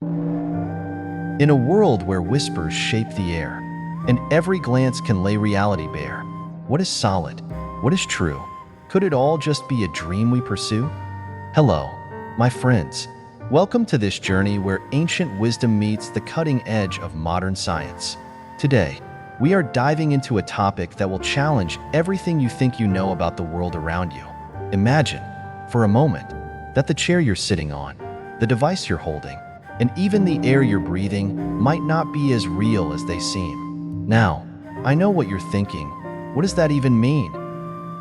In a world where whispers shape the air, and every glance can lay reality bare, what is solid? What is true? Could it all just be a dream we pursue? Hello, my friends. Welcome to this journey where ancient wisdom meets the cutting edge of modern science. Today, we are diving into a topic that will challenge everything you think you know about the world around you. Imagine, for a moment, that the chair you're sitting on, the device you're holding, and even the air you're breathing might not be as real as they seem. Now, I know what you're thinking. What does that even mean?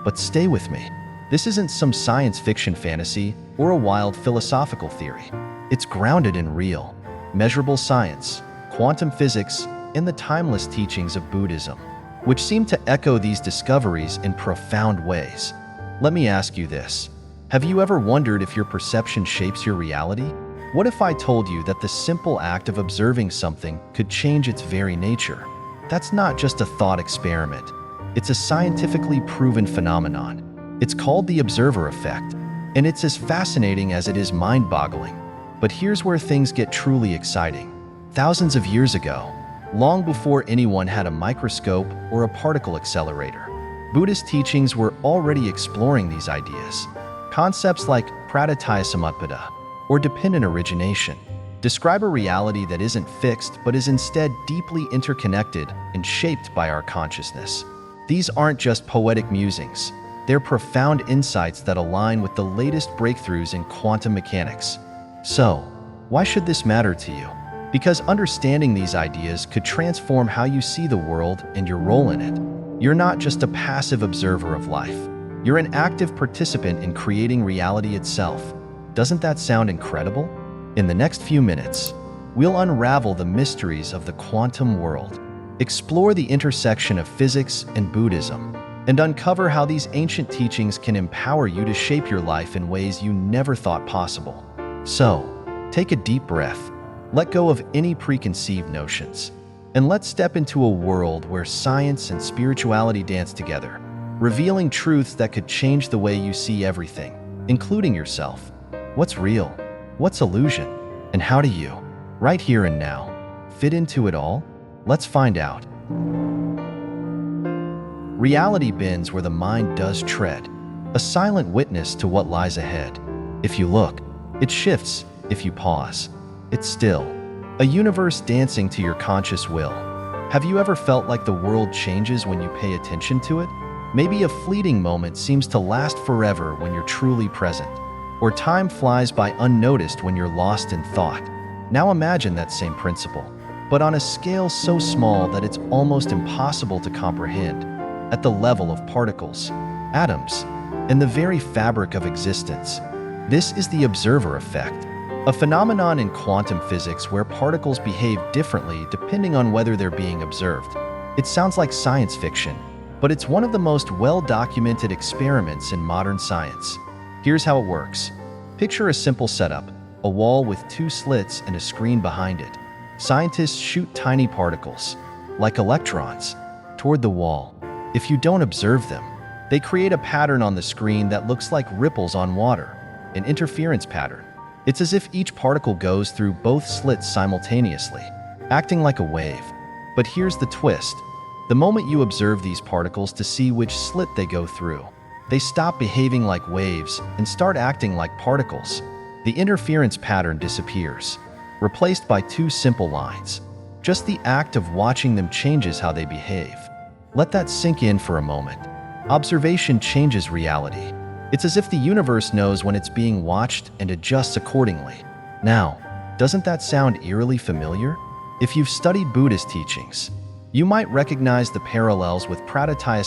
But stay with me. This isn't some science fiction fantasy or a wild philosophical theory. It's grounded in real, measurable science, quantum physics, and the timeless teachings of Buddhism, which seem to echo these discoveries in profound ways. Let me ask you this. Have you ever wondered if your perception shapes your reality? What if I told you that the simple act of observing something could change its very nature? That's not just a thought experiment. It's a scientifically proven phenomenon. It's called the observer effect, and it's as fascinating as it is mind-boggling. But here's where things get truly exciting. Thousands of years ago, long before anyone had a microscope or a particle accelerator, Buddhist teachings were already exploring these ideas. Concepts like pratitya or dependent origination describe a reality that isn't fixed but is instead deeply interconnected and shaped by our consciousness. These aren't just poetic musings. They're profound insights that align with the latest breakthroughs in quantum mechanics. So, why should this matter to you? Because understanding these ideas could transform how you see the world and your role in it. You're not just a passive observer of life. You're an active participant in creating reality itself. Doesn't that sound incredible? In the next few minutes, we'll unravel the mysteries of the quantum world, explore the intersection of physics and Buddhism, and uncover how these ancient teachings can empower you to shape your life in ways you never thought possible. So, take a deep breath, let go of any preconceived notions, and let's step into a world where science and spirituality dance together, revealing truths that could change the way you see everything, including yourself. What's real? What's illusion? And how do you, right here and now, fit into it all? Let's find out. Reality bends where the mind does tread, a silent witness to what lies ahead. If you look, it shifts. If you pause, it's still. A universe dancing to your conscious will. Have you ever felt like the world changes when you pay attention to it? Maybe a fleeting moment seems to last forever when you're truly present. Or time flies by unnoticed when you're lost in thought. Now imagine that same principle, but on a scale so small that it's almost impossible to comprehend, at the level of particles, atoms, and the very fabric of existence. This is the observer effect, a phenomenon in quantum physics where particles behave differently depending on whether they're being observed. It sounds like science fiction, but it's one of the most well-documented experiments in modern science. Here's how it works. Picture a simple setup, a wall with two slits and a screen behind it. Scientists shoot tiny particles, like electrons, toward the wall. If you don't observe them, they create a pattern on the screen that looks like ripples on water, an interference pattern. It's as if each particle goes through both slits simultaneously, acting like a wave. But here's the twist. The moment you observe these particles to see which slit they go through, they stop behaving like waves and start acting like particles. The interference pattern disappears, replaced by two simple lines. Just the act of watching them changes how they behave. Let that sink in for a moment. Observation changes reality. It's as if the universe knows when it's being watched and adjusts accordingly. Now, doesn't that sound eerily familiar? If you've studied Buddhist teachings, you might recognize the parallels with pratitya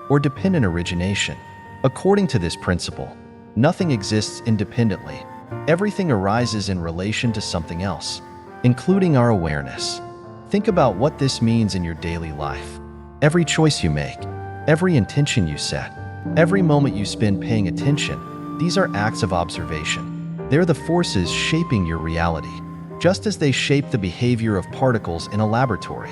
or dependent origination. According to this principle, nothing exists independently. Everything arises in relation to something else, including our awareness. Think about what this means in your daily life. Every choice you make, every intention you set, every moment you spend paying attention, these are acts of observation. They're the forces shaping your reality, just as they shape the behavior of particles in a laboratory.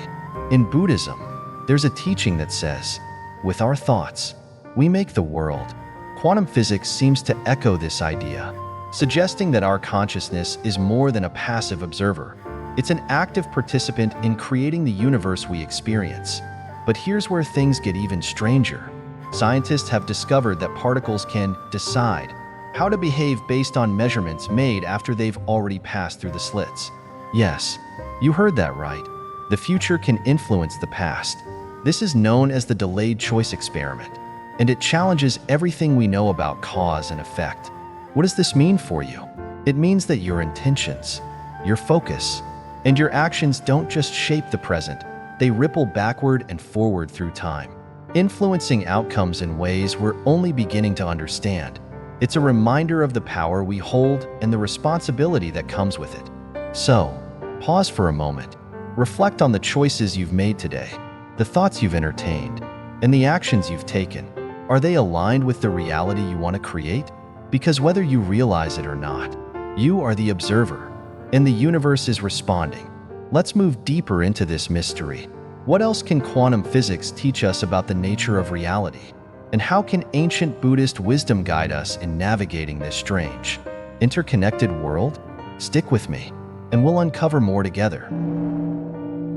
In Buddhism, there's a teaching that says, with our thoughts, we make the world. Quantum physics seems to echo this idea. suggesting that our consciousness is more than a passive observer. It's an active participant in creating the universe we experience. But here's where things get even stranger. Scientists have discovered that particles can decide how to behave based on measurements made after they've already passed through the slits. Yes, you heard that right. The future can influence the past. This is known as the delayed choice experiment, and it challenges everything we know about cause and effect. What does this mean for you? It means that your intentions, your focus, and your actions don't just shape the present, they ripple backward and forward through time, influencing outcomes in ways we're only beginning to understand. It's a reminder of the power we hold and the responsibility that comes with it. So, pause for a moment. Reflect on the choices you've made today, the thoughts you've entertained, and the actions you've taken. Are they aligned with the reality you want to create? Because whether you realize it or not, you are the observer, and the universe is responding. Let's move deeper into this mystery. What else can quantum physics teach us about the nature of reality? And how can ancient Buddhist wisdom guide us in navigating this strange, interconnected world? Stick with me, and we'll uncover more together.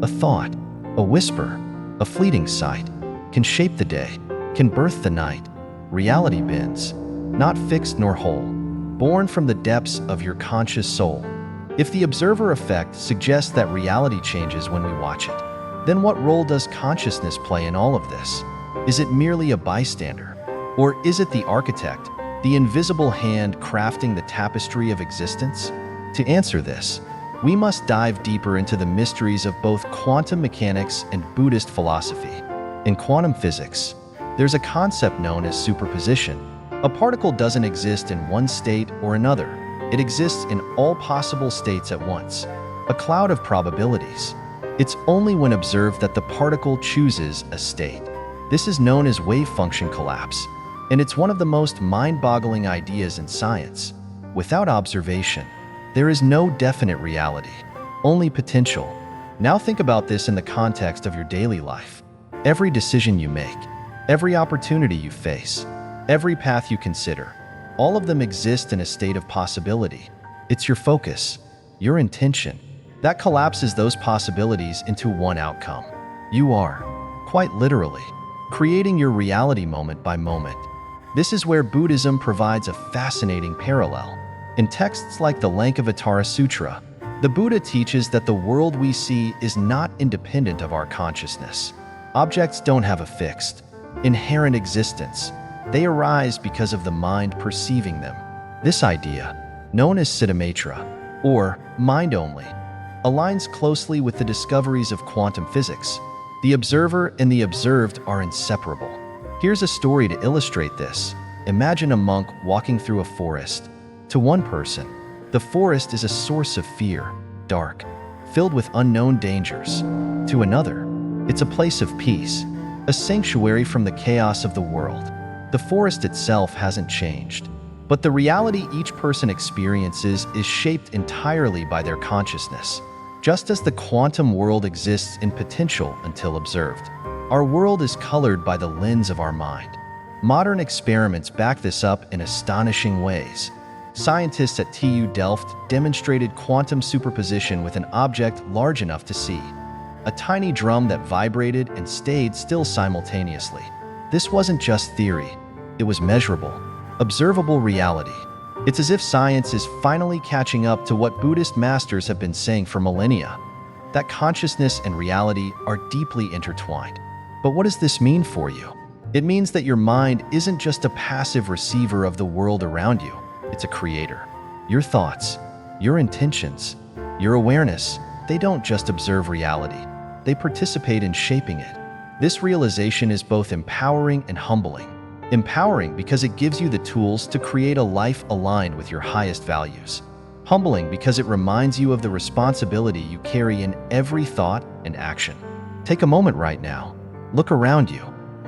A thought, a whisper, a fleeting sight can shape the day, can birth the night. Reality bends, not fixed nor whole, born from the depths of your conscious soul. If the observer effect suggests that reality changes when we watch it, then what role does consciousness play in all of this? Is it merely a bystander? Or is it the architect, the invisible hand crafting the tapestry of existence? To answer this, we must dive deeper into the mysteries of both quantum mechanics and Buddhist philosophy. In quantum physics, there's a concept known as superposition. A particle doesn't exist in one state or another. It exists in all possible states at once, a cloud of probabilities. It's only when observed that the particle chooses a state. This is known as wave function collapse, and it's one of the most mind-boggling ideas in science. Without observation, there is no definite reality, only potential. Now think about this in the context of your daily life. Every decision you make, every opportunity you face, every path you consider, all of them exist in a state of possibility. It's your focus, your intention, that collapses those possibilities into one outcome. You are, quite literally, creating your reality moment by moment. This is where Buddhism provides a fascinating parallel. In texts like the Lankavatara Sutra, the Buddha teaches that the world we see is not independent of our consciousness. Objects don't have a fixed, inherent existence. They arise because of the mind perceiving them. This idea, known as Citta-Maitra, or mind only, aligns closely with the discoveries of quantum physics. The observer and the observed are inseparable. Here's a story to illustrate this. Imagine a monk walking through a forest. To one person, the forest is a source of fear, dark, filled with unknown dangers. To another, it's a place of peace, a sanctuary from the chaos of the world. The forest itself hasn't changed, but the reality each person experiences is shaped entirely by their consciousness. Just as the quantum world exists in potential until observed, our world is colored by the lens of our mind. Modern experiments back this up in astonishing ways. Scientists at TU Delft demonstrated quantum superposition with an object large enough to see, a tiny drum that vibrated and stayed still simultaneously. This wasn't just theory, it was measurable, observable reality. It's as if science is finally catching up to what Buddhist masters have been saying for millennia, that consciousness and reality are deeply intertwined. But what does this mean for you? It means that your mind isn't just a passive receiver of the world around you, it's a creator. Your thoughts, your intentions, your awareness, they don't just observe reality, they participate in shaping it. This realization is both empowering and humbling. Empowering because it gives you the tools to create a life aligned with your highest values. Humbling because it reminds you of the responsibility you carry in every thought and action. Take a moment right now. Look around you,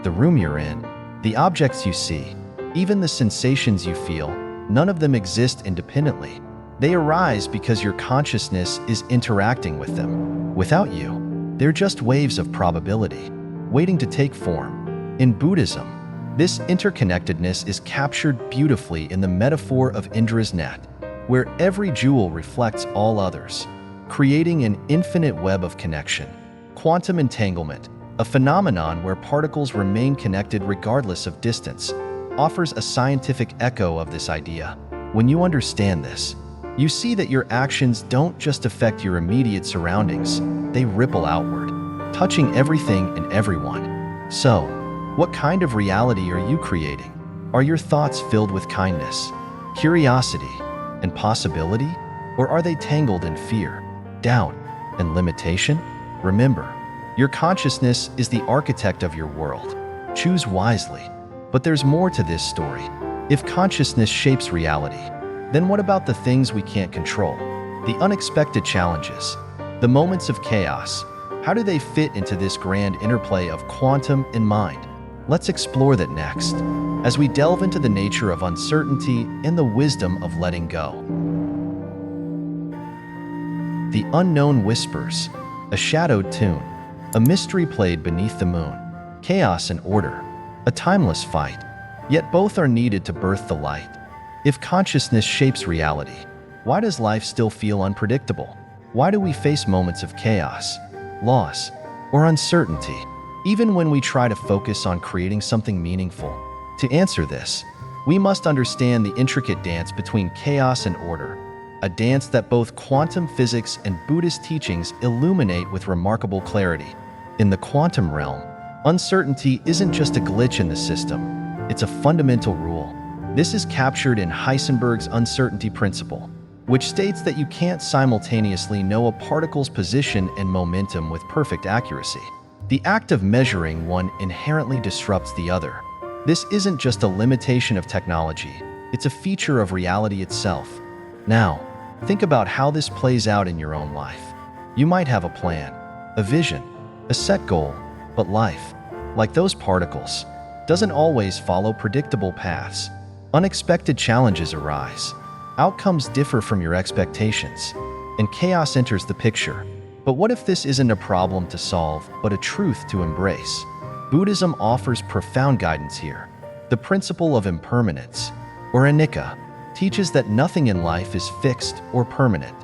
the room you're in, the objects you see, even the sensations you feel. None of them exist independently. They arise because your consciousness is interacting with them. Without you, they're just waves of probability, waiting to take form. In Buddhism, this interconnectedness is captured beautifully in the metaphor of Indra's net. where every jewel reflects all others, creating an infinite web of connection. Quantum entanglement, a phenomenon where particles remain connected regardless of distance, offers a scientific echo of this idea. When you understand this, you see that your actions don't just affect your immediate surroundings, they ripple outward, touching everything and everyone. So, what kind of reality are you creating? Are your thoughts filled with kindness, curiosity, and possibility? Or are they tangled in fear, doubt, and limitation? Remember, your consciousness is the architect of your world. Choose wisely. But there's more to this story. If consciousness shapes reality, then what about the things we can't control? The unexpected challenges, the moments of chaos, how do they fit into this grand interplay of quantum and mind? Let's explore that next, as we delve into the nature of uncertainty and the wisdom of letting go. The unknown whispers, a shadowed tune, a mystery played beneath the moon, chaos and order, a timeless fight, yet both are needed to birth the light. If consciousness shapes reality, why does life still feel unpredictable? Why do we face moments of chaos, loss, or uncertainty, even when we try to focus on creating something meaningful? To answer this, we must understand the intricate dance between chaos and order, a dance that both quantum physics and Buddhist teachings illuminate with remarkable clarity. In the quantum realm, uncertainty isn't just a glitch in the system, it's a fundamental rule. This is captured in Heisenberg's uncertainty principle, which states that you can't simultaneously know a particle's position and momentum with perfect accuracy. The act of measuring one inherently disrupts the other. This isn't just a limitation of technology, it's a feature of reality itself. Now, think about how this plays out in your own life. You might have a plan, a vision, a set goal, but life, like those particles, doesn't always follow predictable paths. Unexpected challenges arise. Outcomes differ from your expectations, and chaos enters the picture. But what if this isn't a problem to solve, but a truth to embrace? Buddhism offers profound guidance here. The principle of impermanence, or anicca, teaches that nothing in life is fixed or permanent.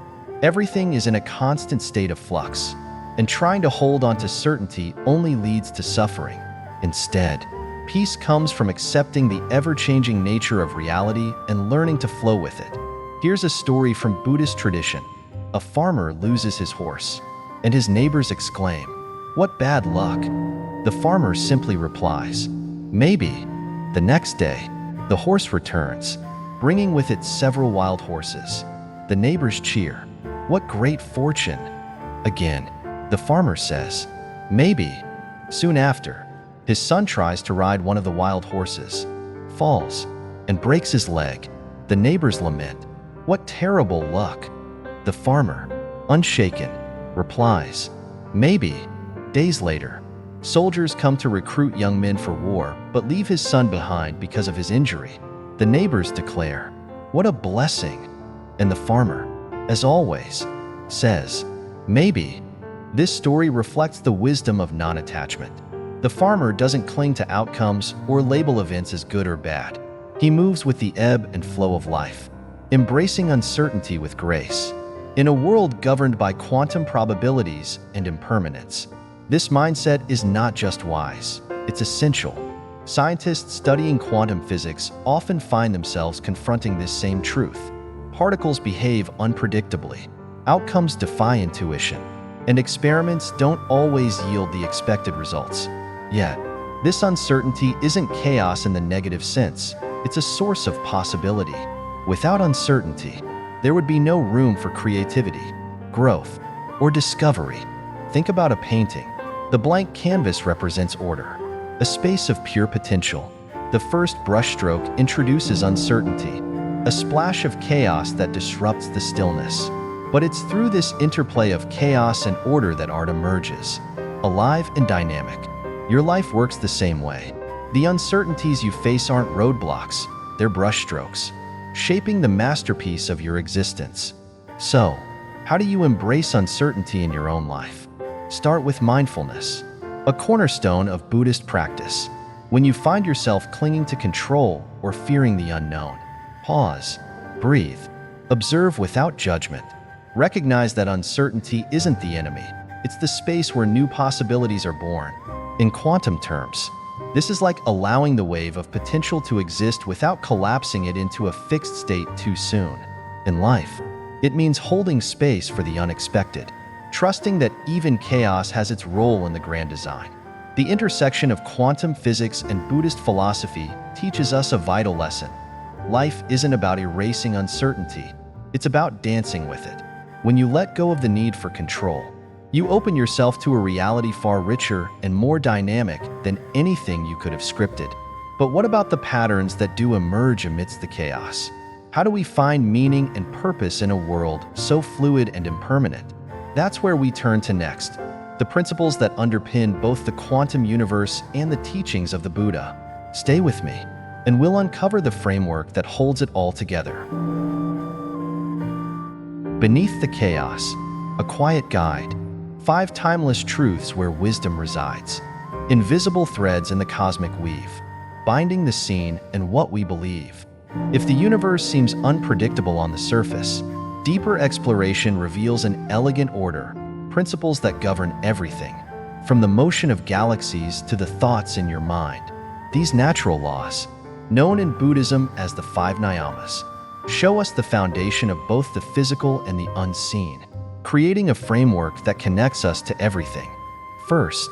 Everything is in a constant state of flux, and trying to hold on to certainty only leads to suffering. Instead, peace comes from accepting the ever-changing nature of reality and learning to flow with it. Here's a story from Buddhist tradition. A farmer loses his horse, and his neighbors exclaim, "What bad luck!" The farmer simply replies, "Maybe." The next day, the horse returns, bringing with it several wild horses. The neighbors cheer, "What great fortune!" Again, the farmer says, "Maybe." Soon after, his son tries to ride one of the wild horses, falls, and breaks his leg. The neighbors lament, "What terrible luck!" The farmer, unshaken, replies, "Maybe." Days later, soldiers come to recruit young men for war but leave his son behind because of his injury. The neighbors declare, "What a blessing!" And the farmer, as always, says, "Maybe." This story reflects the wisdom of non-attachment. The farmer doesn't cling to outcomes or label events as good or bad. He moves with the ebb and flow of life, embracing uncertainty with grace. In a world governed by quantum probabilities and impermanence, this mindset is not just wise, it's essential. Scientists studying quantum physics often find themselves confronting this same truth. Particles behave unpredictably, outcomes defy intuition, and experiments don't always yield the expected results. Yet, this uncertainty isn't chaos in the negative sense, it's a source of possibility. Without uncertainty, there would be no room for creativity, growth, or discovery. Think about a painting. The blank canvas represents order, a space of pure potential. The first brushstroke introduces uncertainty, a splash of chaos that disrupts the stillness. But it's through this interplay of chaos and order that art emerges, alive and dynamic. Your life works the same way. The uncertainties you face aren't roadblocks, they're brushstrokes, shaping the masterpiece of your existence. So, how do you embrace uncertainty in your own life? Start with mindfulness, a cornerstone of Buddhist practice. When you find yourself clinging to control or fearing the unknown, pause, breathe, Observe without judgment. Recognize that uncertainty isn't the enemy. It's the space where new possibilities are born. In quantum terms, this is like allowing the wave of potential to exist without collapsing it into a fixed state too soon. In life, it means holding space for the unexpected, trusting that even chaos has its role in the grand design. The intersection of quantum physics and Buddhist philosophy teaches us a vital lesson. Life isn't about erasing uncertainty, it's about dancing with it. When you let go of the need for control, you open yourself to a reality far richer and more dynamic than anything you could have scripted. But what about the patterns that do emerge amidst the chaos? How do we find meaning and purpose in a world so fluid and impermanent? That's where we turn to next. The principles that underpin both the quantum universe and the teachings of the Buddha. Stay with me, and we'll uncover the framework that holds it all together. Beneath the chaos, a quiet guide. 5 timeless truths where wisdom resides. Invisible threads in the cosmic weave, binding the scene and what we believe. If the universe seems unpredictable on the surface, deeper exploration reveals an elegant order, principles that govern everything, from the motion of galaxies to the thoughts in your mind. These natural laws, known in Buddhism as the 5 niyamas, show us the foundation of both the physical and the unseen, creating a framework that connects us to everything. First,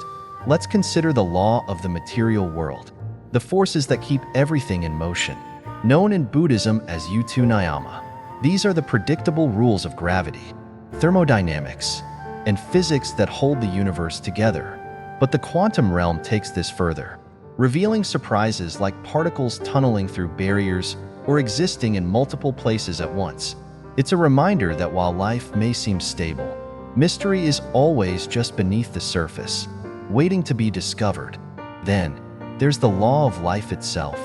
let's consider the law of the material world, the forces that keep everything in motion, known in Buddhism as Utu Niyama. These are the predictable rules of gravity, thermodynamics, and physics that hold the universe together. But the quantum realm takes this further, revealing surprises like particles tunneling through barriers or existing in multiple places at once. It's a reminder that while life may seem stable, mystery is always just beneath the surface, waiting to be discovered. Then, there's the law of life itself,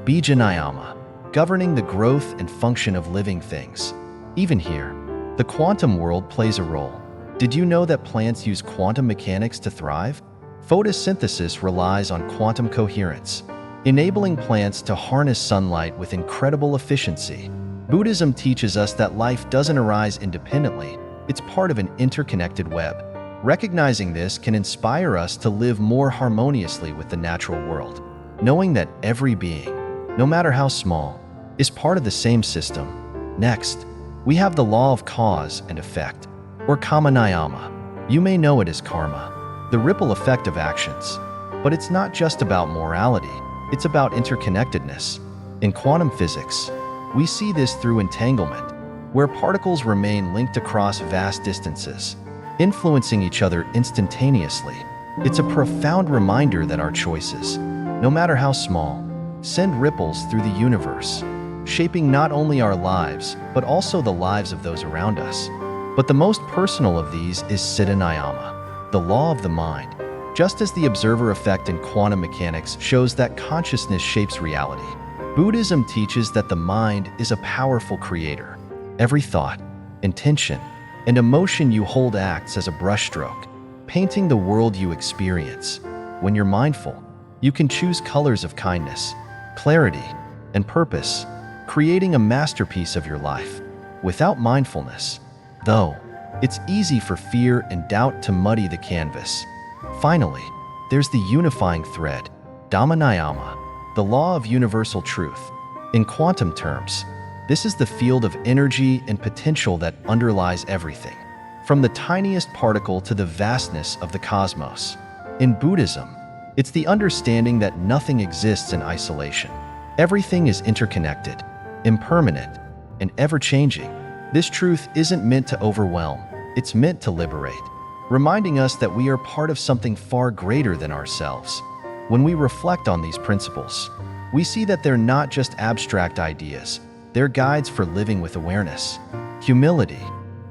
Bija Niyama, governing the growth and function of living things. Even here, the quantum world plays a role. Did you know that plants use quantum mechanics to thrive? Photosynthesis relies on quantum coherence, enabling plants to harness sunlight with incredible efficiency. Buddhism teaches us that life doesn't arise independently, it's part of an interconnected web. Recognizing this can inspire us to live more harmoniously with the natural world, knowing that every being, no matter how small, is part of the same system. Next, we have the law of cause and effect, or Karma Niyama. You may know it as karma, the ripple effect of actions. But it's not just about morality, it's about interconnectedness. In quantum physics, we see this through entanglement, where particles remain linked across vast distances, influencing each other instantaneously. It's a profound reminder that our choices, no matter how small, send ripples through the universe, shaping not only our lives, but also the lives of those around us. But the most personal of these is Siddha Niyama, the law of the mind. Just as the observer effect in quantum mechanics shows that consciousness shapes reality, Buddhism teaches that the mind is a powerful creator. Every thought, intention, and emotion you hold acts as a brushstroke, painting the world you experience. When you're mindful, you can choose colors of kindness, clarity, and purpose, creating a masterpiece of your life. Without mindfulness, though, it's easy for fear and doubt to muddy the canvas. Finally, there's the unifying thread, Dhamma Niyama, the law of universal truth. In quantum terms, this is the field of energy and potential that underlies everything, from the tiniest particle to the vastness of the cosmos. In Buddhism, it's the understanding that nothing exists in isolation. Everything is interconnected, impermanent, and ever-changing. This truth isn't meant to overwhelm, it's meant to liberate, reminding us that we are part of something far greater than ourselves. When we reflect on these principles, we see that they're not just abstract ideas, they're guides for living with awareness, humility,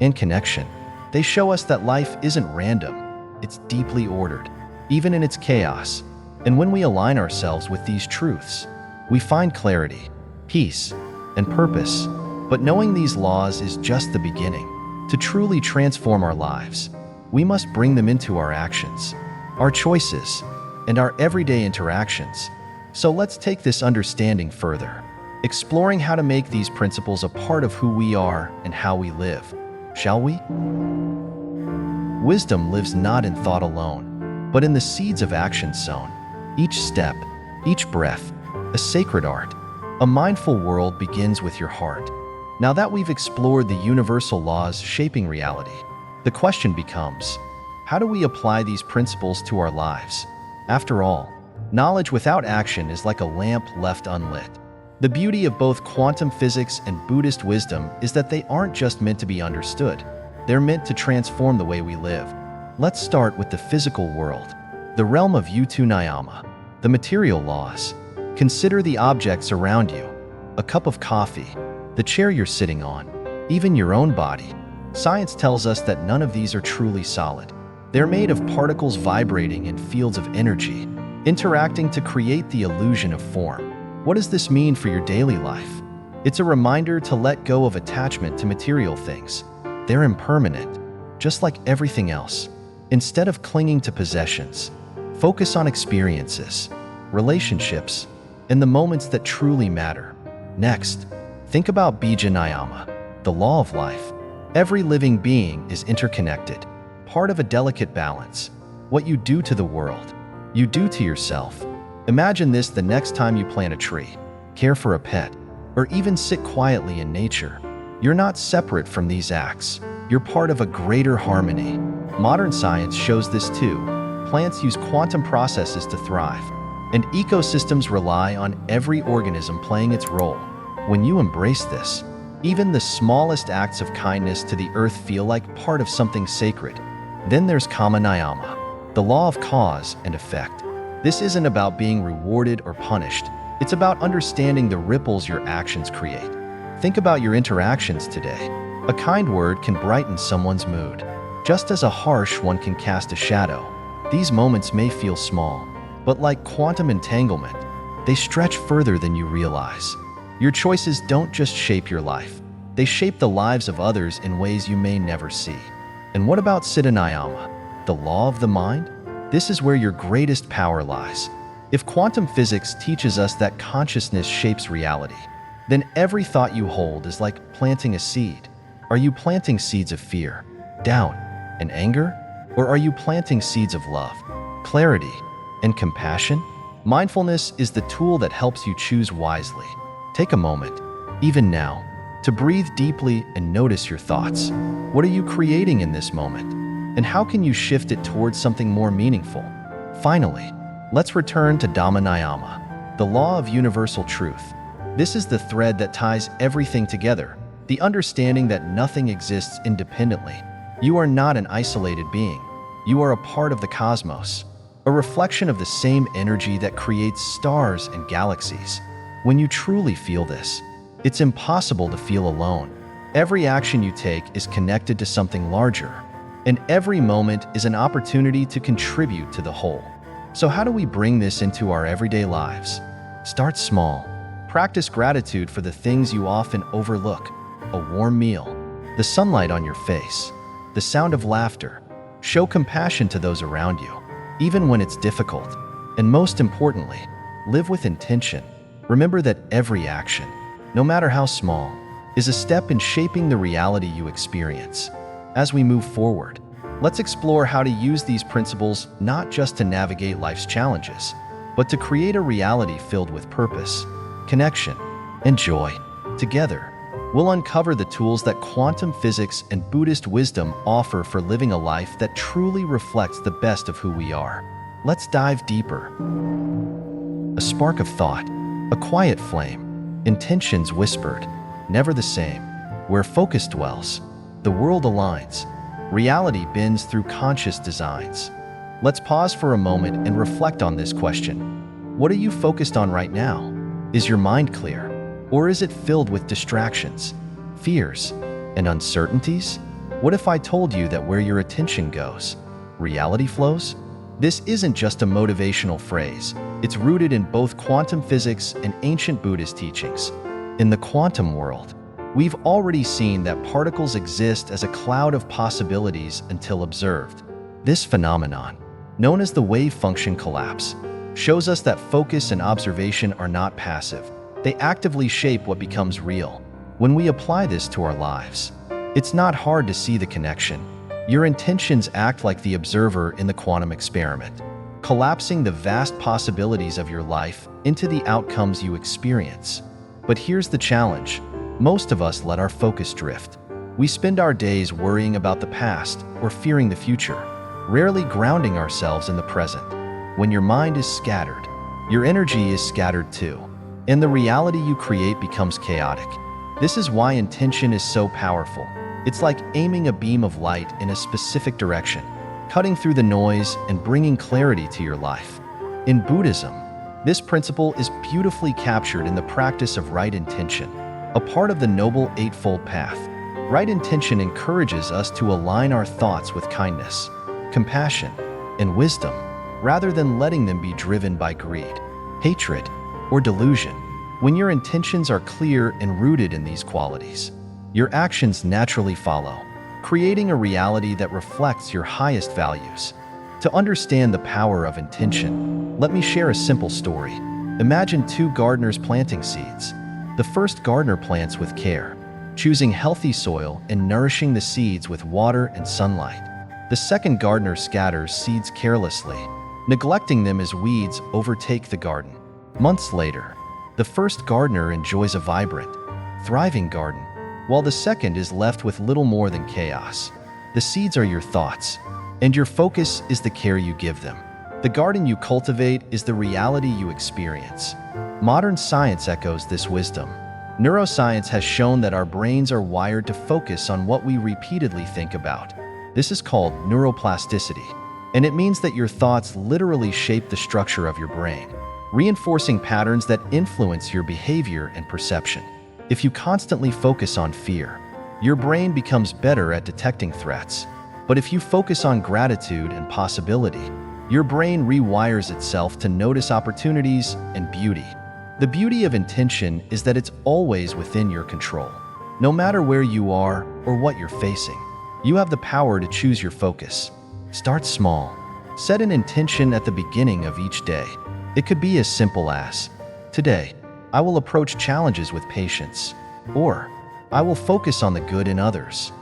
and connection. They show us that life isn't random, it's deeply ordered, even in its chaos. And when we align ourselves with these truths, we find clarity, peace, and purpose. But knowing these laws is just the beginning. To truly transform our lives, we must bring them into our actions, our choices, and our everyday interactions. So let's take this understanding further. exploring how to make these principles a part of who we are and how we live. Shall we? Wisdom lives not in thought alone, but in the seeds of action sown. Each step, each breath, a sacred art. A mindful world begins with your heart. Now that we've explored the universal laws shaping reality, the question becomes, how do we apply these principles to our lives? After all, knowledge without action is like a lamp left unlit. The beauty of both quantum physics and Buddhist wisdom is that they aren't just meant to be understood. They're meant to transform the way we live. Let's start with the physical world, the realm of Utu-Nayama, the material laws. Consider the objects around you, a cup of coffee, the chair you're sitting on, even your own body. Science tells us that none of these are truly solid. They're made of particles vibrating in fields of energy, interacting to create the illusion of form. What does this mean for your daily life? It's a reminder to let go of attachment to material things. They're impermanent, just like everything else. Instead of clinging to possessions, focus on experiences, relationships, and the moments that truly matter. Next, think about Bija-Nayama, the law of life. Every living being is interconnected, part of a delicate balance. What you do to the world, you do to yourself. Imagine this the next time you plant a tree, care for a pet, or even sit quietly in nature. You're not separate from these acts. You're part of a greater harmony. Modern science shows this too. Plants use quantum processes to thrive, and ecosystems rely on every organism playing its role. When you embrace this, even the smallest acts of kindness to the earth feel like part of something sacred. Then there's Karma-Nayama, the law of cause and effect. This isn't about being rewarded or punished. It's about understanding the ripples your actions create. Think about your interactions today. A kind word can brighten someone's mood, just as a harsh one can cast a shadow. These moments may feel small, but like quantum entanglement, they stretch further than you realize. Your choices don't just shape your life, they shape the lives of others in ways you may never see. And what about Siddha-Nayama, the law of the mind? This is where your greatest power lies. If quantum physics teaches us that consciousness shapes reality, then every thought you hold is like planting a seed. Are you planting seeds of fear, doubt, and anger? Or are you planting seeds of love, clarity, and compassion? Mindfulness is the tool that helps you choose wisely. Take a moment, even now, to breathe deeply and notice your thoughts. What are you creating in this moment? And how can you shift it towards something more meaningful? Finally, let's return to Dhamma-Nayama, the law of universal truth. This is the thread that ties everything together, the understanding that nothing exists independently. You are not an isolated being. You are a part of the cosmos, a reflection of the same energy that creates stars and galaxies. When you truly feel this, it's impossible to feel alone. Every action you take is connected to something larger, and every moment is an opportunity to contribute to the whole. So how do we bring this into our everyday lives? Start small. Practice gratitude for the things you often overlook: a warm meal, the sunlight on your face, the sound of laughter. Show compassion to those around you, even when it's difficult. And most importantly, live with intention. Remember that every action, no matter how small, is a step in shaping the reality you experience. As we move forward, let's explore how to use these principles not just to navigate life's challenges, but to create a reality filled with purpose, connection, and joy. Together, we'll uncover the tools that quantum physics and Buddhist wisdom offer for living a life that truly reflects the best of who we are. Let's dive deeper. A spark of thought, a quiet flame, intentions whispered, never the same. Where focus dwells, the world aligns. Reality bends through conscious designs. Let's pause for a moment and reflect on this question. What are you focused on right now? Is your mind clear? Or is it filled with distractions, fears, and uncertainties? What if I told you that where your attention goes, reality flows? This isn't just a motivational phrase. It's rooted in both quantum physics and ancient Buddhist teachings. In the quantum world, we've already seen that particles exist as a cloud of possibilities until observed. This phenomenon, known as the wave function collapse, shows us that focus and observation are not passive. They actively shape what becomes real. When we apply this to our lives, it's not hard to see the connection. Your intentions act like the observer in the quantum experiment, collapsing the vast possibilities of your life into the outcomes you experience. But here's the challenge. Most of us let our focus drift. We spend our days worrying about the past or fearing the future, rarely grounding ourselves in the present. When your mind is scattered, your energy is scattered too, and the reality you create becomes chaotic. This is why intention is so powerful. It's like aiming a beam of light in a specific direction, cutting through the noise and bringing clarity to your life. In Buddhism, this principle is beautifully captured in the practice of right intention, a part of the Noble Eightfold Path. Right intention encourages us to align our thoughts with kindness, compassion, and wisdom, rather than letting them be driven by greed, hatred, or delusion. When your intentions are clear and rooted in these qualities, your actions naturally follow, creating a reality that reflects your highest values. To understand the power of intention, let me share a simple story. Imagine two gardeners planting seeds. The first gardener plants with care, choosing healthy soil and nourishing the seeds with water and sunlight. The second gardener scatters seeds carelessly, neglecting them as weeds overtake the garden. Months later, the first gardener enjoys a vibrant, thriving garden, while the second is left with little more than chaos. The seeds are your thoughts, and your focus is the care you give them. The garden you cultivate is the reality you experience. Modern science echoes this wisdom. Neuroscience has shown that our brains are wired to focus on what we repeatedly think about. This is called neuroplasticity, and it means that your thoughts literally shape the structure of your brain, reinforcing patterns that influence your behavior and perception. If you constantly focus on fear, your brain becomes better at detecting threats. But if you focus on gratitude and possibility, your brain rewires itself to notice opportunities and beauty. The beauty of intention is that it's always within your control. No matter where you are or what you're facing, you have the power to choose your focus. Start small. Set an intention at the beginning of each day. It could be as simple as, today, I will approach challenges with patience, or I will focus on the good in others.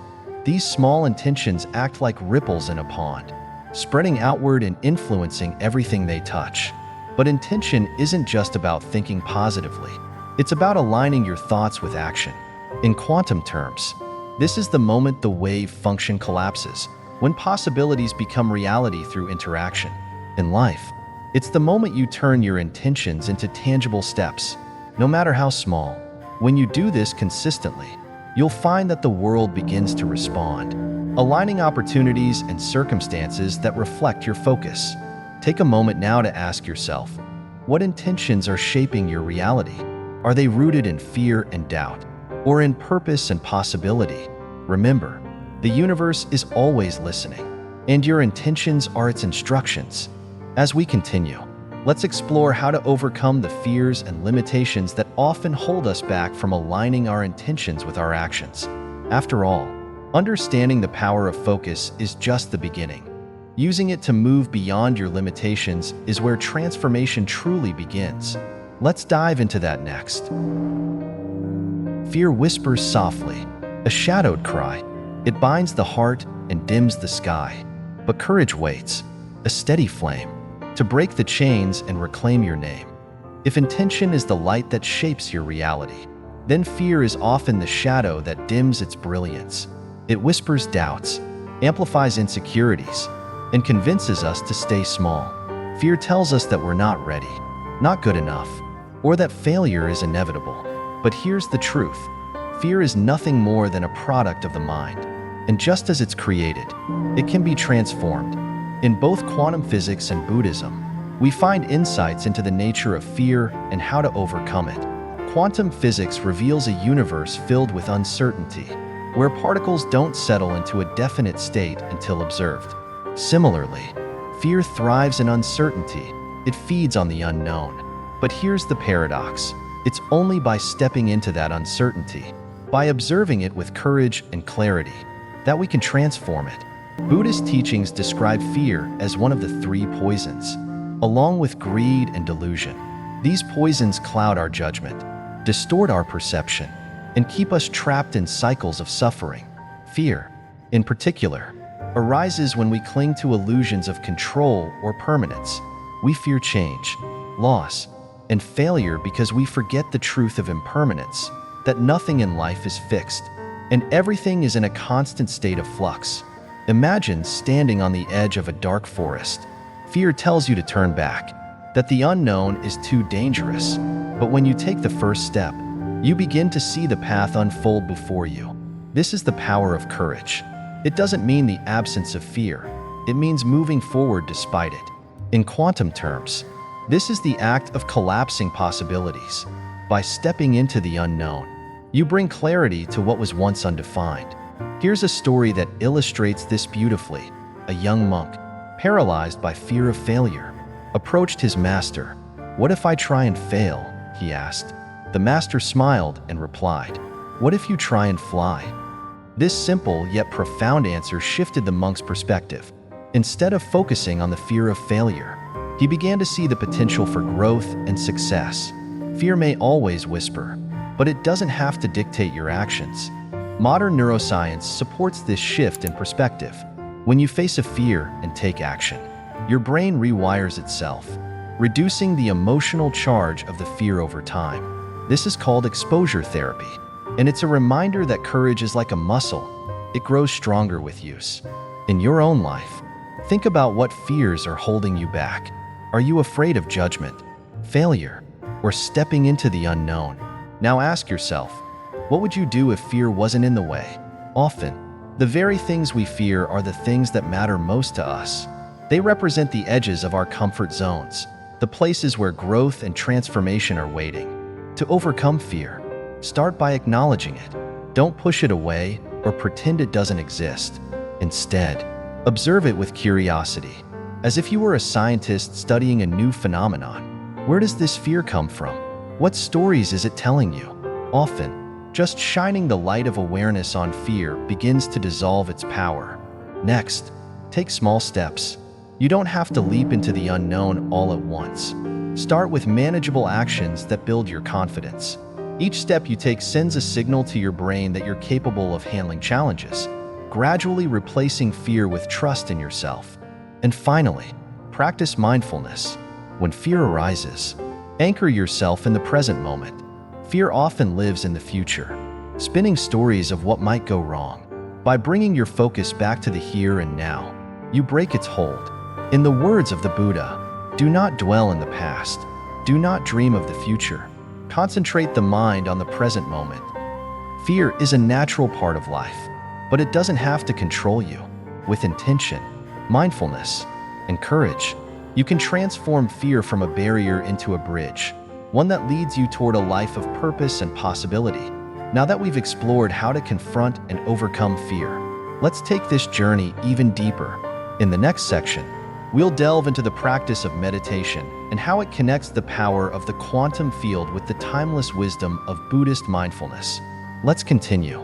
These small intentions act like ripples in a pond, spreading outward and influencing everything they touch. But intention isn't just about thinking positively. It's about aligning your thoughts with action. In quantum terms, this is the moment the wave function collapses, when possibilities become reality through interaction. In life, it's the moment you turn your intentions into tangible steps, no matter how small. When you do this consistently, you'll find that the world begins to respond, aligning opportunities and circumstances that reflect your focus. Take a moment now to ask yourself, what intentions are shaping your reality? Are they rooted in fear and doubt, or in purpose and possibility? Remember, the universe is always listening, and your intentions are its instructions. As we continue, let's explore how to overcome the fears and limitations that often hold us back from aligning our intentions with our actions. After all, understanding the power of focus is just the beginning. Using it to move beyond your limitations is where transformation truly begins. Let's dive into that next. Fear whispers softly, a shadowed cry. It binds the heart and dims the sky. But courage waits, a steady flame, to break the chains and reclaim your name. If intention is the light that shapes your reality, then fear is often the shadow that dims its brilliance. It whispers doubts, amplifies insecurities, and convinces us to stay small. Fear tells us that we're not ready, not good enough, or that failure is inevitable. But here's the truth. Fear is nothing more than a product of the mind. And just as it's created, it can be transformed. In both quantum physics and Buddhism, we find insights into the nature of fear and how to overcome it. Quantum physics reveals a universe filled with uncertainty, where particles don't settle into a definite state until observed. Similarly, fear thrives in uncertainty. It feeds on the unknown. But here's the paradox. It's only by stepping into that uncertainty, by observing it with courage and clarity, that we can transform it. Buddhist teachings describe fear as one of the three poisons, along with greed and delusion. These poisons cloud our judgment, distort our perception, and keep us trapped in cycles of suffering. Fear, in particular, arises when we cling to illusions of control or permanence. We fear change, loss, and failure because we forget the truth of impermanence, that nothing in life is fixed, and everything is in a constant state of flux. Imagine standing on the edge of a dark forest. Fear tells you to turn back, that the unknown is too dangerous. But when you take the first step, you begin to see the path unfold before you. This is the power of courage. It doesn't mean the absence of fear. It means moving forward despite it. In quantum terms, this is the act of collapsing possibilities. By stepping into the unknown, you bring clarity to what was once undefined. Here's a story that illustrates this beautifully. A young monk, paralyzed by fear of failure, approached his master. "What if I try and fail?" he asked. The master smiled and replied, "What if you try and fly?" This simple yet profound answer shifted the monk's perspective. Instead of focusing on the fear of failure, he began to see the potential for growth and success. Fear may always whisper, but it doesn't have to dictate your actions. Modern neuroscience supports this shift in perspective. When you face a fear and take action, your brain rewires itself, reducing the emotional charge of the fear over time. This is called exposure therapy, and it's a reminder that courage is like a muscle. It grows stronger with use. In your own life, think about what fears are holding you back. Are you afraid of judgment, failure, or stepping into the unknown? Now ask yourself, what would you do if fear wasn't in the way? Often, the very things we fear are the things that matter most to us. They represent the edges of our comfort zones, the places where growth and transformation are waiting. To overcome fear, start by acknowledging it. Don't push it away or pretend it doesn't exist. Instead, observe it with curiosity, as if you were a scientist studying a new phenomenon. Where does this fear come from? What stories is it telling you? Often, just shining the light of awareness on fear begins to dissolve its power. Next, take small steps. You don't have to leap into the unknown all at once. Start with manageable actions that build your confidence. Each step you take sends a signal to your brain that you're capable of handling challenges, gradually replacing fear with trust in yourself. And finally, practice mindfulness. When fear arises, anchor yourself in the present moment. Fear often lives in the future, spinning stories of what might go wrong. By bringing your focus back to the here and now, you break its hold. In the words of the Buddha, do not dwell in the past. Do not dream of the future. Concentrate the mind on the present moment. Fear is a natural part of life, but it doesn't have to control you. With intention, mindfulness, and courage, you can transform fear from a barrier into a bridge, one that leads you toward a life of purpose and possibility. Now that we've explored how to confront and overcome fear, let's take this journey even deeper. In the next section, we'll delve into the practice of meditation and how it connects the power of the quantum field with the timeless wisdom of Buddhist mindfulness. Let's continue.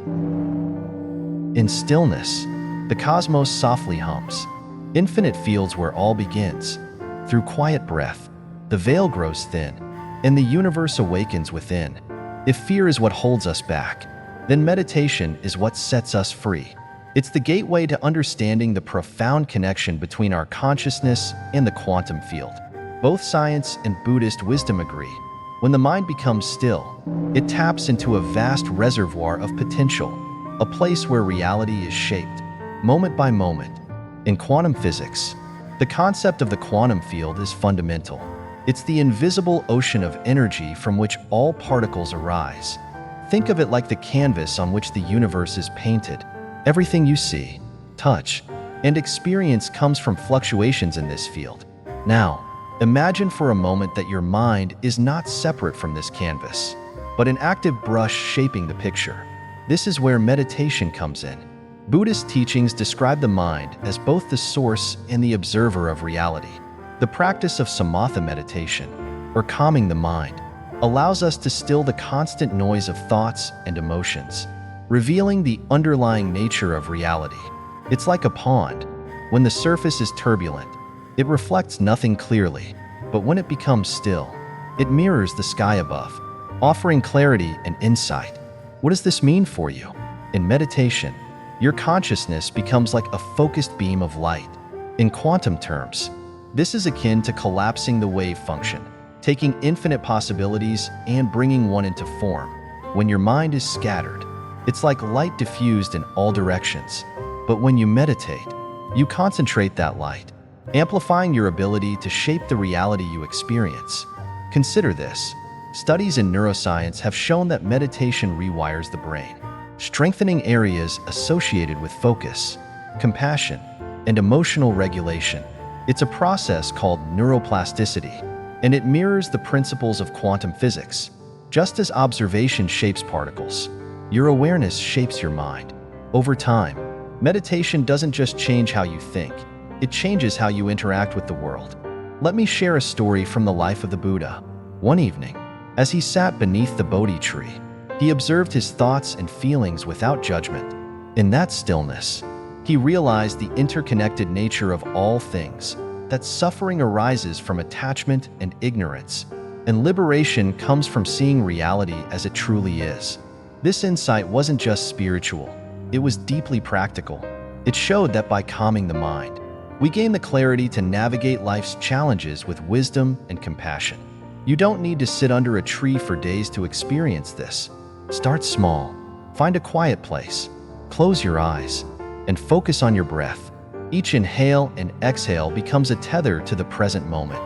In stillness, the cosmos softly hums. Infinite fields where all begins. Through quiet breath, the veil grows thin, and the universe awakens within. If fear is what holds us back, then meditation is what sets us free. It's the gateway to understanding the profound connection between our consciousness and the quantum field. Both science and Buddhist wisdom agree. When the mind becomes still, it taps into a vast reservoir of potential, a place where reality is shaped, moment by moment. In quantum physics, the concept of the quantum field is fundamental. It's the invisible ocean of energy from which all particles arise. Think of it like the canvas on which the universe is painted. Everything you see, touch, and experience comes from fluctuations in this field. Now, imagine for a moment that your mind is not separate from this canvas, but an active brush shaping the picture. This is where meditation comes in. Buddhist teachings describe the mind as both the source and the observer of reality. The practice of samatha meditation, or calming the mind, allows us to still the constant noise of thoughts and emotions, revealing the underlying nature of reality. It's like a pond. When the surface is turbulent, it reflects nothing clearly, but when it becomes still, it mirrors the sky above. offering clarity and insight. What does this mean for you? In meditation, your consciousness becomes like a focused beam of light. In quantum terms, this is akin to collapsing the wave function, taking infinite possibilities and bringing one into form. When your mind is scattered, it's like light diffused in all directions. But when you meditate, you concentrate that light, amplifying your ability to shape the reality you experience. Consider this. Studies in neuroscience have shown that meditation rewires the brain, strengthening areas associated with focus, compassion, and emotional regulation. It's a process called neuroplasticity, and it mirrors the principles of quantum physics. Just as observation shapes particles, your awareness shapes your mind. Over time, meditation doesn't just change how you think, it changes how you interact with the world. Let me share a story from the life of the Buddha. One evening, as he sat beneath the Bodhi tree, he observed his thoughts and feelings without judgment. In that stillness, he realized the interconnected nature of all things, that suffering arises from attachment and ignorance, and liberation comes from seeing reality as it truly is. This insight wasn't just spiritual, it was deeply practical. It showed that by calming the mind, we gain the clarity to navigate life's challenges with wisdom and compassion. You don't need to sit under a tree for days to experience this. Start small, find a quiet place, close your eyes, and focus on your breath. Each inhale and exhale becomes a tether to the present moment,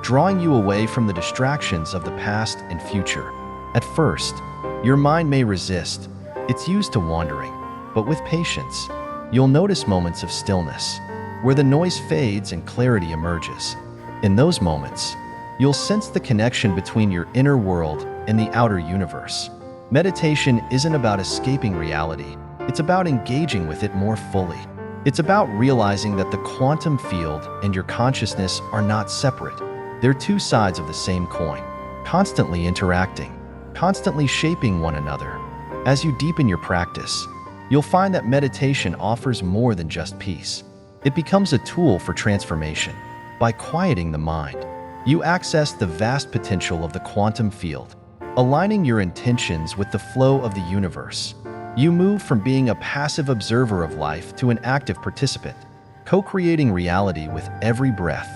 drawing you away from the distractions of the past and future. At first, your mind may resist. It's used to wandering, but with patience, you'll notice moments of stillness, where the noise fades and clarity emerges. In those moments, you'll sense the connection between your inner world and the outer universe. Meditation isn't about escaping reality, it's about engaging with it more fully. It's about realizing that the quantum field and your consciousness are not separate. They're two sides of the same coin, constantly interacting, constantly shaping one another. As you deepen your practice, you'll find that meditation offers more than just peace. It becomes a tool for transformation. By quieting the mind, you access the vast potential of the quantum field, aligning your intentions with the flow of the universe. You move from being a passive observer of life to an active participant, co-creating reality with every breath,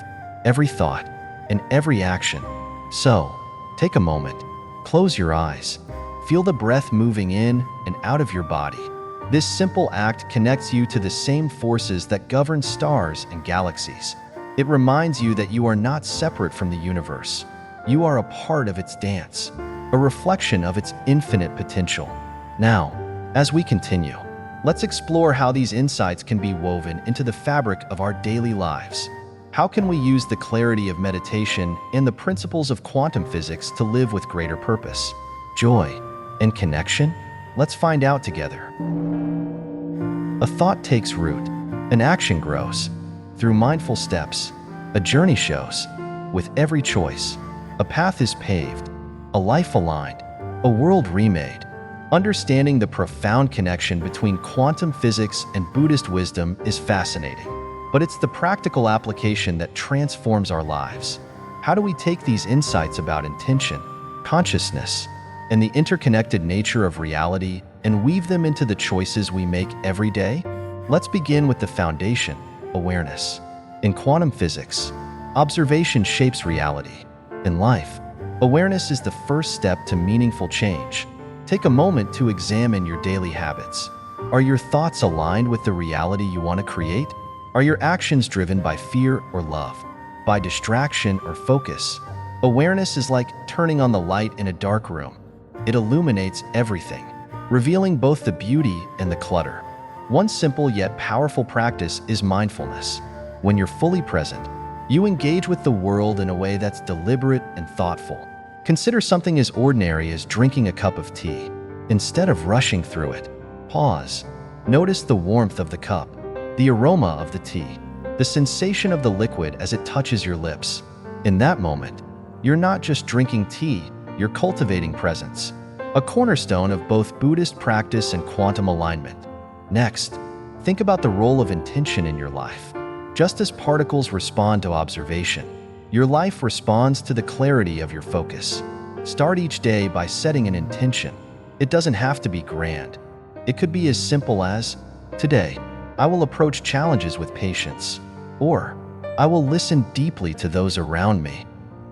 every thought, and every action. So, take a moment, close your eyes, feel the breath moving in and out of your body. This simple act connects you to the same forces that govern stars and galaxies. It reminds you that you are not separate from the universe. You are a part of its dance, a reflection of its infinite potential. Now, as we continue, let's explore how these insights can be woven into the fabric of our daily lives. How can we use the clarity of meditation and the principles of quantum physics to live with greater purpose, joy, and connection? Let's find out together. A thought takes root, an action grows. Through mindful steps, a journey shows. With every choice, a path is paved, a life aligned, a world remade. Understanding the profound connection between quantum physics and Buddhist wisdom is fascinating. But it's the practical application that transforms our lives. How do we take these insights about intention, consciousness, and the interconnected nature of reality and weave them into the choices we make every day? Let's begin with the foundation, awareness. In quantum physics, observation shapes reality. In life, awareness is the first step to meaningful change. Take a moment to examine your daily habits. Are your thoughts aligned with the reality you want to create? Are your actions driven by fear or love, by distraction or focus? Awareness is like turning on the light in a dark room. It illuminates everything, revealing both the beauty and the clutter. One simple yet powerful practice is mindfulness. When you're fully present, you engage with the world in a way that's deliberate and thoughtful. Consider something as ordinary as drinking a cup of tea. Instead of rushing through it, pause. Notice the warmth of the cup, the aroma of the tea, the sensation of the liquid as it touches your lips. In that moment, you're not just drinking tea, you're cultivating presence, a cornerstone of both Buddhist practice and quantum alignment. Next, think about the role of intention in your life. Just as particles respond to observation, your life responds to the clarity of your focus. Start each day by setting an intention. It doesn't have to be grand. It could be as simple as, today, I will approach challenges with patience, or I will listen deeply to those around me.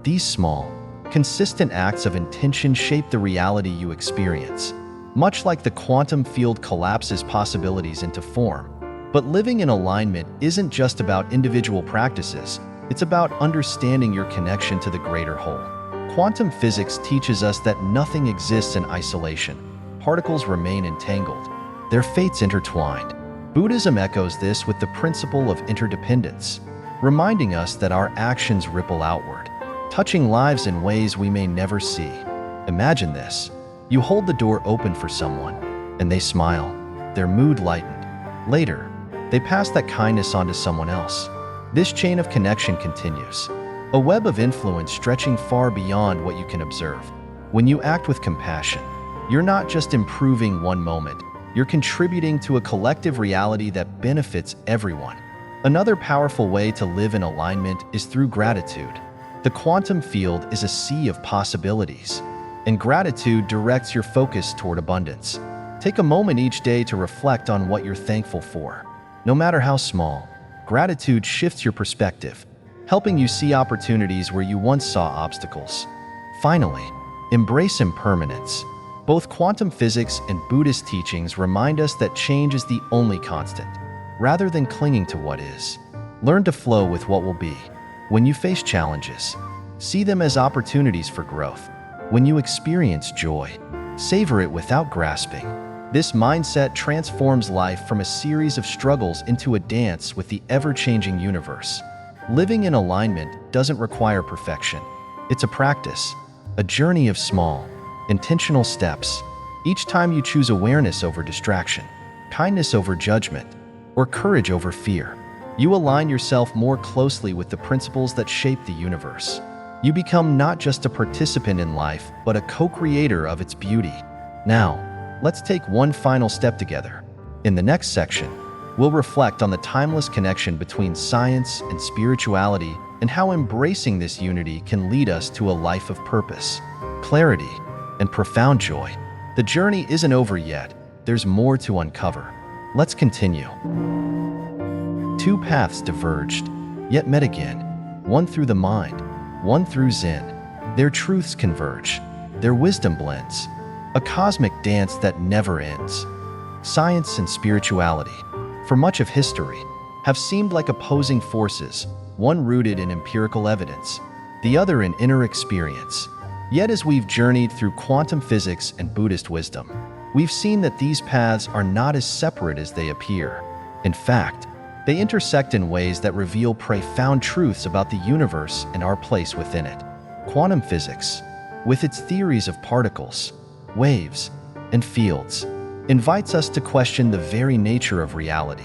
These small, consistent acts of intention shape the reality you experience, much like the quantum field collapses possibilities into form. But living in alignment isn't just about individual practices, it's about understanding your connection to the greater whole. Quantum physics teaches us that nothing exists in isolation. Particles remain entangled, their fates intertwined. Buddhism echoes this with the principle of interdependence, reminding us that our actions ripple outward, touching lives in ways we may never see. Imagine this. You hold the door open for someone, and they smile, their mood lightened. Later, they pass that kindness on to someone else. This chain of connection continues, a web of influence stretching far beyond what you can observe. When you act with compassion, you're not just improving one moment, you're contributing to a collective reality that benefits everyone. Another powerful way to live in alignment is through gratitude. The quantum field is a sea of possibilities, and gratitude directs your focus toward abundance. Take a moment each day to reflect on what you're thankful for. No matter how small, gratitude shifts your perspective, helping you see opportunities where you once saw obstacles. Finally, embrace impermanence. Both quantum physics and Buddhist teachings remind us that change is the only constant. Rather than clinging to what is, learn to flow with what will be. When you face challenges, see them as opportunities for growth. When you experience joy, savor it without grasping. This mindset transforms life from a series of struggles into a dance with the ever-changing universe. Living in alignment doesn't require perfection. It's a practice, a journey of small, intentional steps. Each time you choose awareness over distraction, kindness over judgment, or courage over fear, you align yourself more closely with the principles that shape the universe. You become not just a participant in life, but a co-creator of its beauty. Now, let's take one final step together. In the next section, we'll reflect on the timeless connection between science and spirituality and how embracing this unity can lead us to a life of purpose, clarity, and profound joy. The journey isn't over yet. There's more to uncover. Let's continue. Two paths diverged, yet met again, one through the mind, one through Zen. Their truths converge, their wisdom blends, a cosmic dance that never ends. Science and spirituality, for much of history, have seemed like opposing forces, one rooted in empirical evidence, the other in inner experience. Yet as we've journeyed through quantum physics and Buddhist wisdom, we've seen that these paths are not as separate as they appear. In fact, they intersect in ways that reveal profound truths about the universe and our place within it. Quantum physics, with its theories of particles, waves, and fields, invites us to question the very nature of reality.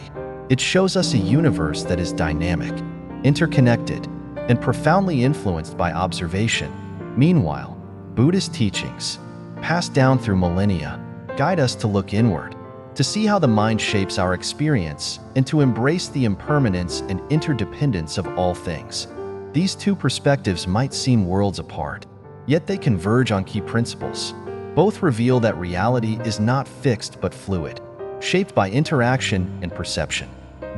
It shows us a universe that is dynamic, interconnected, and profoundly influenced by observation. Meanwhile, Buddhist teachings, passed down through millennia, guide us to look inward, to see how the mind shapes our experience, and to embrace the impermanence and interdependence of all things. These two perspectives might seem worlds apart, yet they converge on key principles. Both reveal that reality is not fixed but fluid, shaped by interaction and perception.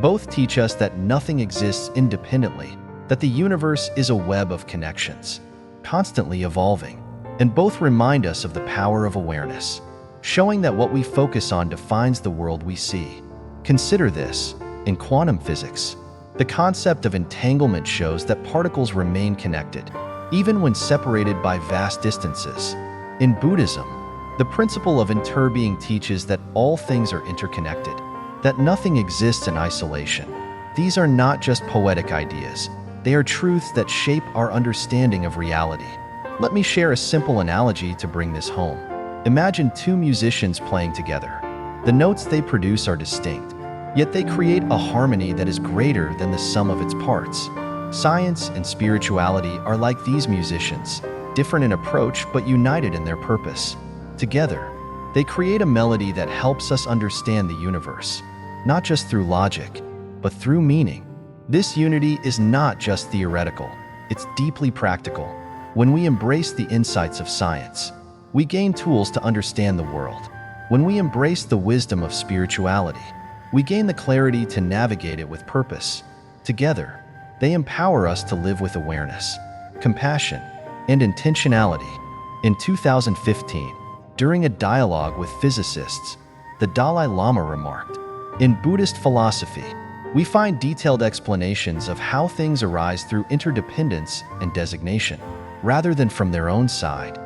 Both teach us that nothing exists independently, that the universe is a web of connections, constantly evolving, and both remind us of the power of awareness, showing that what we focus on defines the world we see. Consider this. In quantum physics, the concept of entanglement shows that particles remain connected, even when separated by vast distances. In Buddhism, the principle of interbeing teaches that all things are interconnected, that nothing exists in isolation. These are not just poetic ideas, they are truths that shape our understanding of reality. Let me share a simple analogy to bring this home. Imagine two musicians playing together. The notes they produce are distinct, yet they create a harmony that is greater than the sum of its parts. Science and spirituality are like these musicians, different in approach but united in their purpose. Together, they create a melody that helps us understand the universe, not just through logic, but through meaning. This unity is not just theoretical, it's deeply practical. When we embrace the insights of science, we gain tools to understand the world. When we embrace the wisdom of spirituality, we gain the clarity to navigate it with purpose. Together, they empower us to live with awareness, compassion, and intentionality. In 2015, during a dialogue with physicists, the Dalai Lama remarked, "In Buddhist philosophy, we find detailed explanations of how things arise through interdependence and designation, rather than from their own side."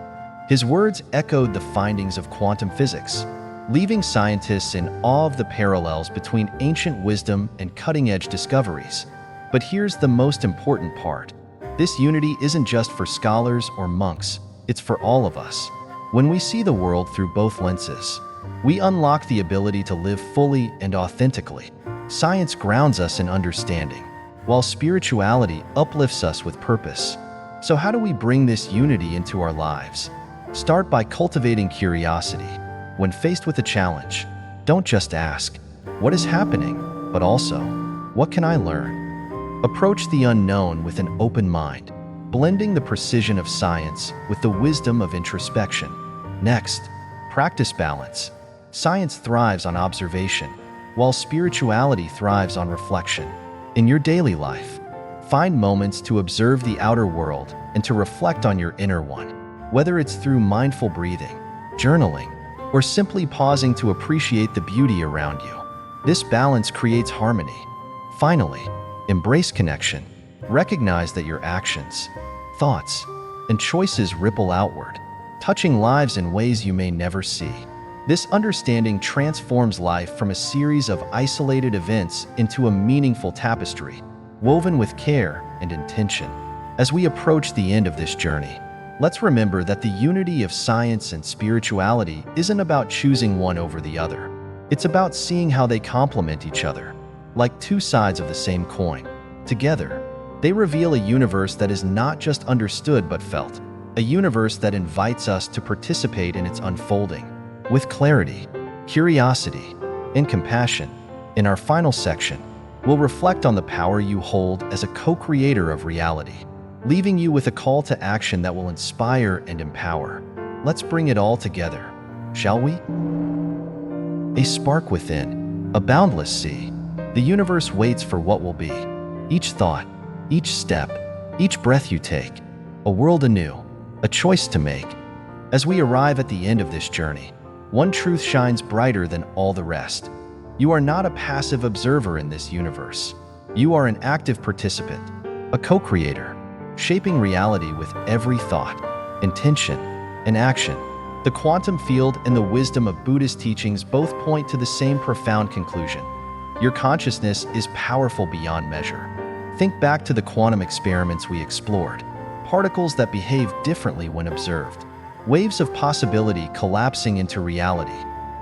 His words echoed the findings of quantum physics, leaving scientists in awe of the parallels between ancient wisdom and cutting-edge discoveries. But here's the most important part. This unity isn't just for scholars or monks, it's for all of us. When we see the world through both lenses, we unlock the ability to live fully and authentically. Science grounds us in understanding, while spirituality uplifts us with purpose. So how do we bring this unity into our lives? Start by cultivating curiosity. When faced with a challenge, don't just ask, "What is happening?" but also, "What can I learn?" Approach the unknown with an open mind, blending the precision of science with the wisdom of introspection. Next, practice balance. Science thrives on observation, while spirituality thrives on reflection. In your daily life, find moments to observe the outer world and to reflect on your inner one, whether it's through mindful breathing, journaling, or simply pausing to appreciate the beauty around you. This balance creates harmony. Finally, embrace connection. Recognize that your actions, thoughts, and choices ripple outward, touching lives in ways you may never see. This understanding transforms life from a series of isolated events into a meaningful tapestry, woven with care and intention. As we approach the end of this journey, let's remember that the unity of science and spirituality isn't about choosing one over the other. It's about seeing how they complement each other, like two sides of the same coin. Together, they reveal a universe that is not just understood but felt, a universe that invites us to participate in its unfolding. With clarity, curiosity, and compassion, in our final section, we'll reflect on the power you hold as a co-creator of reality, leaving you with a call to action that will inspire and empower. Let's bring it all together, shall we? A spark within, a boundless sea. The universe waits for what will be. Each thought, each step, each breath you take, a world anew, a choice to make. As we arrive at the end of this journey, one truth shines brighter than all the rest. You are not a passive observer in this universe. You are an active participant, a co-creator, shaping reality with every thought, intention, and action. The quantum field and the wisdom of Buddhist teachings both point to the same profound conclusion. Your consciousness is powerful beyond measure. Think back to the quantum experiments we explored, particles that behave differently when observed, waves of possibility collapsing into reality,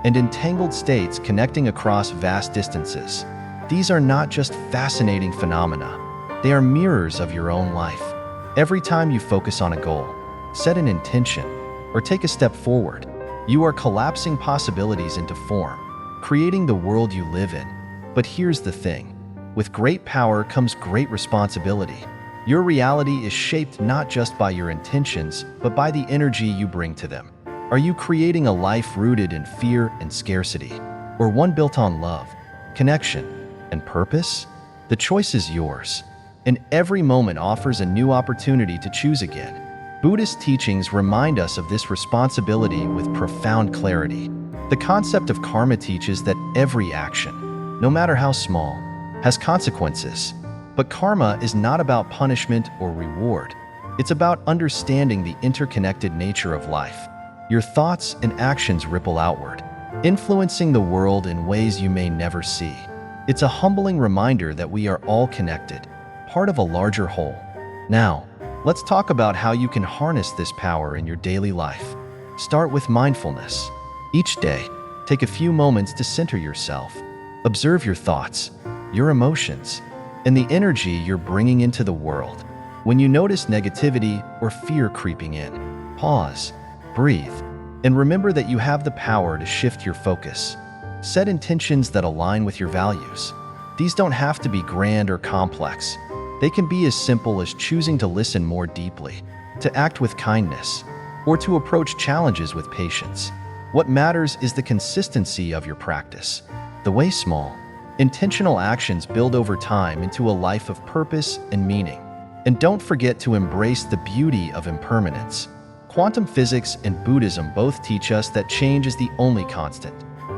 and entangled states connecting across vast distances. These are not just fascinating phenomena, they are mirrors of your own life. Every time you focus on a goal, set an intention, or take a step forward, you are collapsing possibilities into form, creating the world you live in. But here's the thing. With great power comes great responsibility. Your reality is shaped not just by your intentions, but by the energy you bring to them. Are you creating a life rooted in fear and scarcity, or one built on love, connection, and purpose? The choice is yours, and every moment offers a new opportunity to choose again. Buddhist teachings remind us of this responsibility with profound clarity. The concept of karma teaches that every action, no matter how small, has consequences. But karma is not about punishment or reward. It's about understanding the interconnected nature of life. Your thoughts and actions ripple outward, influencing the world in ways you may never see. It's a humbling reminder that we are all connected, part of a larger whole. Now, let's talk about how you can harness this power in your daily life. Start with mindfulness. Each day, take a few moments to center yourself. Observe your thoughts, your emotions, and the energy you're bringing into the world. When you notice negativity or fear creeping in, pause, breathe, and remember that you have the power to shift your focus. Set intentions that align with your values. These don't have to be grand or complex. They can be as simple as choosing to listen more deeply, to act with kindness, or to approach challenges with patience. What matters is the consistency of your practice. The way small, intentional actions build over time into a life of purpose and meaning. And don't forget to embrace the beauty of impermanence. Quantum physics and Buddhism both teach us that change is the only constant.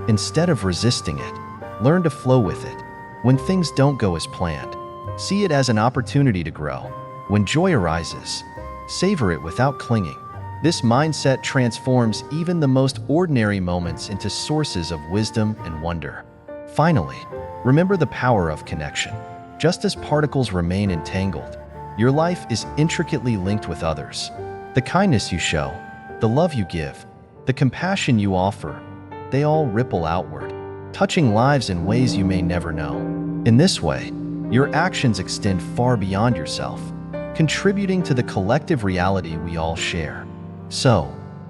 Instead of resisting it, learn to flow with it. When things don't go as planned, see it as an opportunity to grow. When joy arises, savor it without clinging. This mindset transforms even the most ordinary moments into sources of wisdom and wonder. Finally, remember the power of connection. Just as particles remain entangled, your life is intricately linked with others. The kindness you show, the love you give, the compassion you offer, they all ripple outward, touching lives in ways you may never know. In this way, your actions extend far beyond yourself, contributing to the collective reality we all share. So,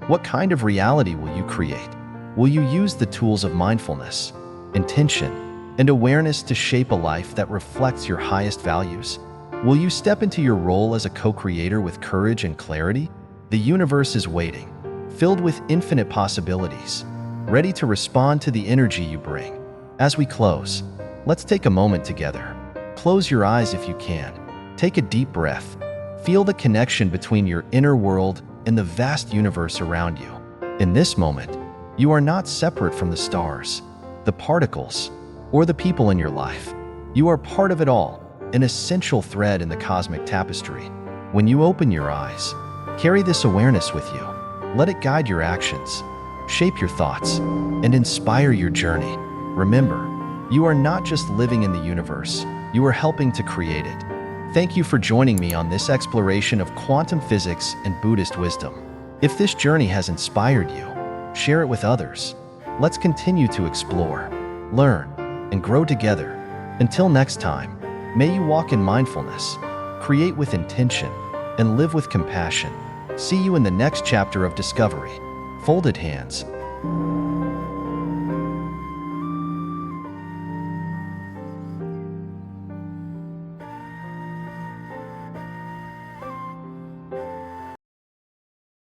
what kind of reality will you create? Will you use the tools of mindfulness, intention, and awareness to shape a life that reflects your highest values? Will you step into your role as a co-creator with courage and clarity? The universe is waiting, filled with infinite possibilities, ready to respond to the energy you bring. As we close, let's take a moment together. Close your eyes if you can. Take a deep breath. Feel the connection between your inner world and the vast universe around you. In this moment, you are not separate from the stars, the particles, or the people in your life. You are part of it all, an essential thread in the cosmic tapestry. When you open your eyes, carry this awareness with you. Let it guide your actions, shape your thoughts, and inspire your journey. Remember, you are not just living in the universe, you are helping to create it. Thank you for joining me on this exploration of quantum physics and Buddhist wisdom. If this journey has inspired you, share it with others. Let's continue to explore, learn, and grow together. Until next time, may you walk in mindfulness, create with intention, and live with compassion. See you in the next chapter of discovery. Folded hands.